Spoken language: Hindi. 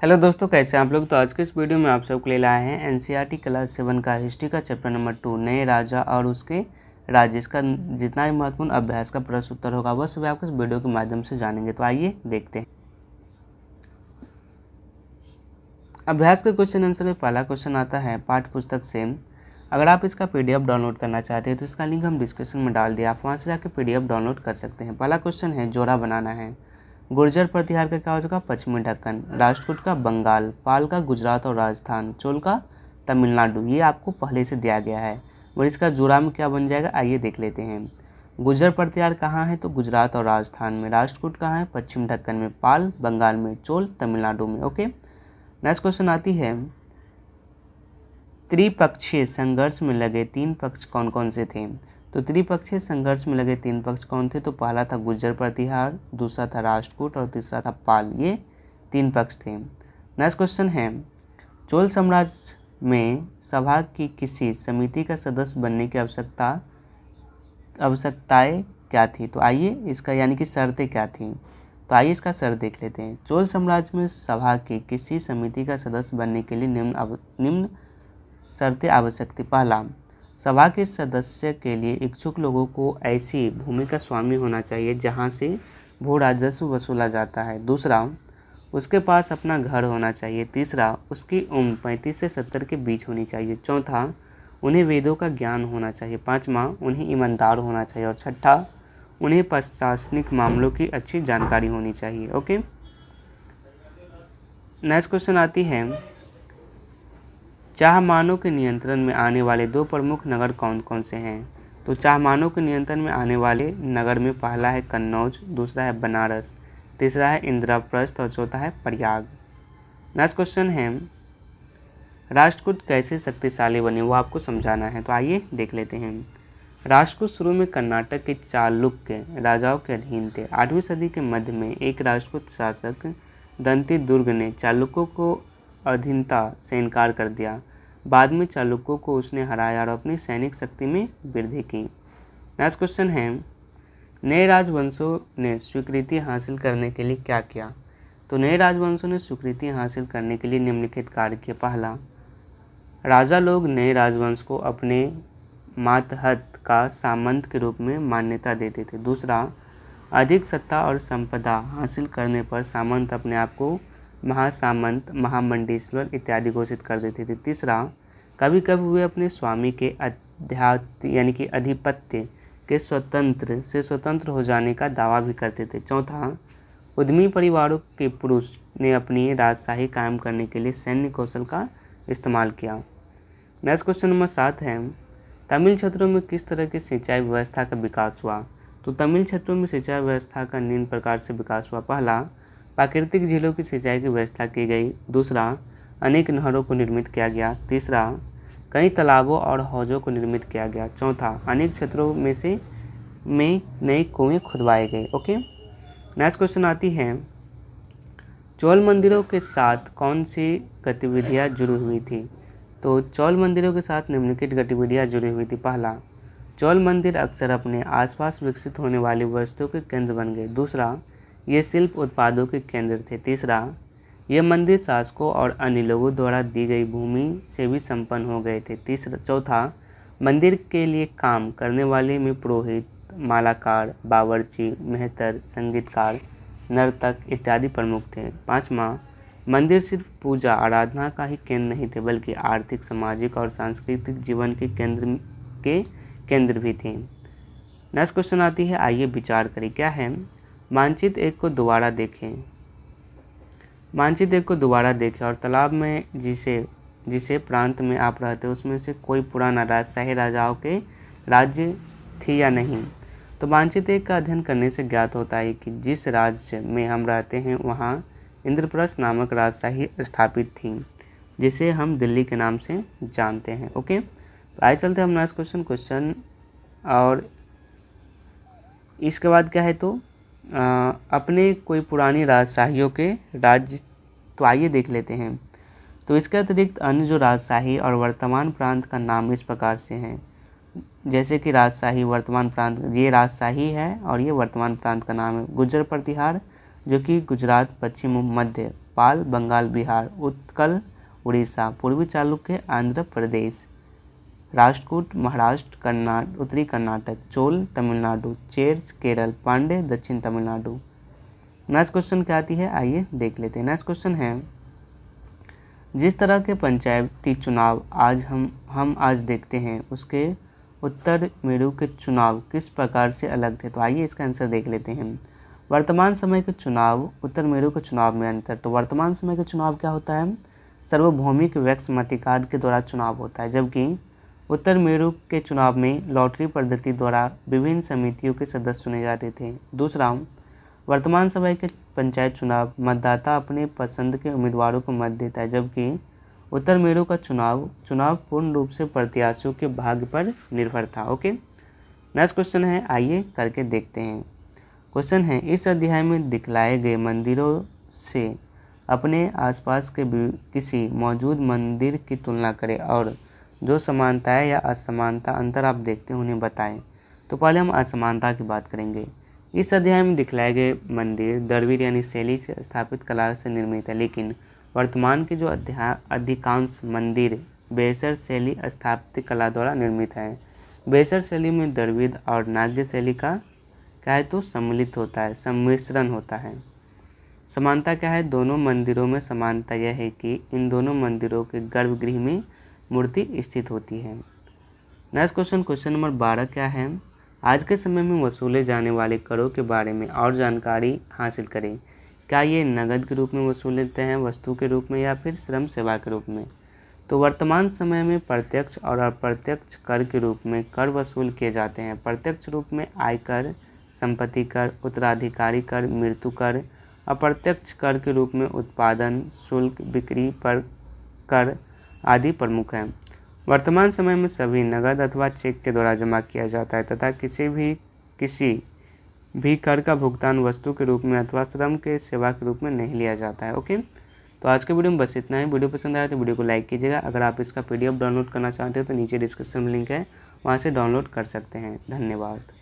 हेलो दोस्तों, कैसे हैं आप लोग। तो आज के इस वीडियो में आप सबके लिए लाए हैं एनसीईआरटी क्लास 7 का हिस्ट्री का चैप्टर नंबर 2 नए राजा और उसके राज्य। इसका जितना भी महत्वपूर्ण अभ्यास का प्रश्न उत्तर होगा वह सभी आपको इस वीडियो के माध्यम से जानेंगे। तो आइए देखते हैं। अभ्यास के क्वेश्चन आंसर में पहला क्वेश्चन आता है पाठ्य पुस्तक से। अगर आप इसका PDF डाउनलोड करना चाहते हैं तो इसका लिंक हम डिस्क्रिप्शन में डाल दिया, आप वहाँ से जाकर PDF डाउनलोड कर सकते हैं। पहला क्वेश्चन है जोड़ा बनाना है। गुर्जर प्रतिहार का क्या हो जाएगा, पश्चिमी ढक्कन। राष्ट्रकूट का बंगाल। पाल का गुजरात और राजस्थान। चोल का तमिलनाडु। ये आपको पहले से दिया गया है और इसका जोड़ा में क्या बन जाएगा, आइए देख लेते हैं। गुर्जर प्रतिहार कहाँ है, तो गुजरात और राजस्थान में। राष्ट्रकूट कहाँ है, पश्चिम ढक्कन में। पाल बंगाल में। चोल तमिलनाडु में। ओके, नेक्स्ट क्वेश्चन आती है त्रिपक्षीय संघर्ष में लगे 3 पक्ष कौन कौन से थे। तो त्रिपक्षीय संघर्ष में लगे 3 पक्ष कौन थे, तो पहला था गुर्जर प्रतिहार, दूसरा था राष्ट्रकूट और तीसरा था पाल। ये 3 पक्ष थे। नेक्स्ट क्वेश्चन है चोल साम्राज्य में सभा की किसी समिति का सदस्य बनने की आवश्यकताएं क्या थी। तो आइए इसका यानी कि शर्तें क्या थी, तो आइए इसका शर्त देख लेते हैं। चोल साम्राज्य में सभा की किसी समिति का सदस्य बनने के लिए निम्न शर्तें आवश्यक थी। पहला, सभा के सदस्य के लिए इच्छुक लोगों को ऐसी भूमि का स्वामी होना चाहिए जहां से भू राजस्व वसूला जाता है। दूसरा, उसके पास अपना घर होना चाहिए। तीसरा, उसकी उम्र 35 से 70 के बीच होनी चाहिए। चौथा, उन्हें वेदों का ज्ञान होना चाहिए। पाँचवा, उन्हें ईमानदार होना चाहिए। और छठा, उन्हें प्रशासनिक मामलों की अच्छी जानकारी होनी चाहिए। ओके, नेक्स्ट क्वेश्चन आती है चाहमानों के नियंत्रण में आने वाले 2 प्रमुख नगर कौन कौन से हैं। तो चाहमानों के नियंत्रण में आने वाले नगर में पहला है कन्नौज, दूसरा है बनारस, तीसरा है इंद्रप्रस्थ और चौथा है प्रयाग। नेक्स्ट क्वेश्चन है राष्ट्रकूट कैसे शक्तिशाली बने, वो आपको समझाना है। तो आइए देख लेते हैं। राष्ट्रकूट शुरू में कर्नाटक के चालुक्य राजाओं के अधीन थे। 8वीं सदी के मध्य में एक राष्ट्रकूट शासक दंती दुर्ग ने चालुक्यों को अधीनता से इनकार कर दिया। बाद में चालुक्यों को उसने हराया और अपनी सैनिक शक्ति में वृद्धि की। नेक्स्ट क्वेश्चन है नए राजवंशों ने स्वीकृति हासिल करने के लिए क्या किया। तो नए राजवंशों ने स्वीकृति हासिल करने के लिए निम्नलिखित कार्य किए। पहला, राजा लोग नए राजवंश को अपने मातहत का सामंत के रूप में मान्यता देते थे। दूसरा, अधिक सत्ता और संपदा हासिल करने पर सामंत अपने आप को महासामंत, महामंडलेश्वर इत्यादि घोषित कर देते थे। तीसरा, कभी कभी वे अपने स्वामी के यानी कि अधिपत्य के स्वतंत्र हो जाने का दावा भी करते थे। चौथा, उद्यमी परिवारों के पुरुष ने अपनी राजशाही कायम करने के लिए सैन्य कौशल का इस्तेमाल किया। नेक्स्ट क्वेश्चन नंबर 7 है तमिल क्षेत्रों में किस तरह की सिंचाई व्यवस्था का विकास हुआ। तो तमिल क्षेत्रों में सिंचाई व्यवस्था का निम्न प्रकार से विकास हुआ। पहला, प्राकृतिक झीलों की सिंचाई की व्यवस्था की गई। दूसरा, अनेक नहरों को निर्मित किया गया। तीसरा, कई तालाबों और हौजों को निर्मित किया गया। चौथा, अनेक क्षेत्रों में नए कुएं खुदवाए गए। ओके, नेक्स्ट क्वेश्चन आती है चोल मंदिरों के साथ कौन सी गतिविधियां जुड़ी हुई थी। तो चोल मंदिरों के साथ निम्नलिखित गतिविधियां जुड़ी हुई थी। पहला, चोल मंदिर अक्सर अपने आसपास विकसित होने वाली वस्तुओं के केंद्र बन गए। दूसरा, ये शिल्प उत्पादों के केंद्र थे। तीसरा, ये मंदिर शासकों और अन्य लोगों द्वारा दी गई भूमि से भी संपन्न हो गए थे। चौथा, मंदिर के लिए काम करने वाले में पुरोहित, मालाकार, बावर्ची, मेहतर, संगीतकार, नर्तक इत्यादि प्रमुख थे। पाँचवा, मंदिर सिर्फ पूजा आराधना का ही केंद्र नहीं थे बल्कि आर्थिक, सामाजिक और सांस्कृतिक जीवन के केंद्र भी थे। नेक्स्ट क्वेश्चन आती है आइए विचार करें। क्या है मानचित्र 1 को दोबारा देखें। मानचित्र 1 को दोबारा देखें और तालाब में जिसे प्रांत में आप रहते हैं उसमें से कोई पुराना राजशाही राजाओं के राज्य थी या नहीं। तो मानचित्र 1 का अध्ययन करने से ज्ञात होता है कि जिस राज्य में हम रहते हैं वहाँ इंद्रप्रस्थ नामक राजशाही स्थापित थी जिसे हम दिल्ली के नाम से जानते हैं। ओके, तो आइए चलते हैं हम नेक्स्ट क्वेश्चन और इसके बाद क्या है तो अपने कोई पुरानी राजशाहियों के राज्य। तो आइए देख लेते हैं। तो इसके अतिरिक्त अन्य जो राजशाही और वर्तमान प्रांत का नाम इस प्रकार से हैं, जैसे कि राजशाही, वर्तमान प्रांत, ये राजशाही है और ये वर्तमान प्रांत का नाम है। गुर्जर प्रतिहार जो कि गुजरात, पश्चिम मध्य, पाल बंगाल बिहार, उत्कल उड़ीसा, पूर्वी चालुक्य आंध्र प्रदेश, राष्ट्रकूट महाराष्ट्र उत्तरी कर्नाटक, चोल तमिलनाडु, चेर केरल, पांडे दक्षिण तमिलनाडु। नेक्स्ट क्वेश्चन क्या आती है, आइए देख लेते हैं। नेक्स्ट क्वेश्चन है, जिस तरह के पंचायती चुनाव आज हम आज देखते हैं उसके उत्तर मेरु के चुनाव किस प्रकार से अलग थे। तो आइए इसका आंसर देख लेते हैं। वर्तमान समय के चुनाव उत्तर मेरु के चुनाव में अंतर। तो वर्तमान समय के चुनाव क्या होता है, सार्वभौमिक वैक्स मताधिकार के द्वारा चुनाव होता है, जबकि उत्तर मेरु के चुनाव में लॉटरी पद्धति द्वारा विभिन्न समितियों के सदस्य चुने जाते थे। दूसरा, वर्तमान समय के पंचायत चुनाव मतदाता अपने पसंद के उम्मीदवारों को मत देता है, जबकि उत्तर मेरु का चुनाव पूर्ण रूप से प्रत्याशियों के भाग्य पर निर्भर था। ओके, नेक्स्ट क्वेश्चन है, आइए करके देखते हैं। क्वेश्चन है, इस अध्याय में दिखलाए गए मंदिरों से अपने आसपास के किसी मौजूद मंदिर की तुलना करें और जो समानताएं या असमानता अंतर आप देखते हैं उन्हें बताएं। तो पहले हम असमानता की बात करेंगे। इस अध्याय में दिखलाए गए मंदिर द्रविड़ यानी शैली से स्थापित कला से निर्मित है, लेकिन वर्तमान के जो अधिकांश मंदिर बेसर शैली स्थापत्य कला द्वारा निर्मित है। बेसर शैली में द्रविड़ और नाग्य शैली का क्या है, तो सम्मिलित होता है, सम्मिश्रण होता है। समानता क्या है, दोनों मंदिरों में समानता यह है कि इन दोनों मंदिरों के गर्भगृह में मूर्ति स्थित होती है। नेक्स्ट क्वेश्चन, क्वेश्चन नंबर 12 क्या है, आज के समय में वसूले जाने वाले करों के बारे में और जानकारी हासिल करें। क्या ये नगद के रूप में वसूलते हैं, वस्तु के रूप में, या फिर श्रम सेवा के रूप में। तो वर्तमान समय में प्रत्यक्ष और अप्रत्यक्ष कर के रूप में कर वसूल किए जाते हैं। प्रत्यक्ष रूप में आयकर, संपत्ति कर, उत्तराधिकारी कर, मृत्यु कर। अप्रत्यक्ष कर के रूप में उत्पादन शुल्क, बिक्री पर कर आदि प्रमुख हैं। वर्तमान समय में सभी नगद अथवा चेक के द्वारा जमा किया जाता है तथा किसी भी कर का भुगतान वस्तु के रूप में अथवा श्रम के सेवा के रूप में नहीं लिया जाता है। ओके, तो आज के वीडियो में बस इतना है। वीडियो पसंद आया तो वीडियो को लाइक कीजिएगा। अगर आप इसका PDF डाउनलोड करना चाहते हो तो नीचे डिस्क्रिप्शन में लिंक है, वहाँ से डाउनलोड कर सकते हैं। धन्यवाद।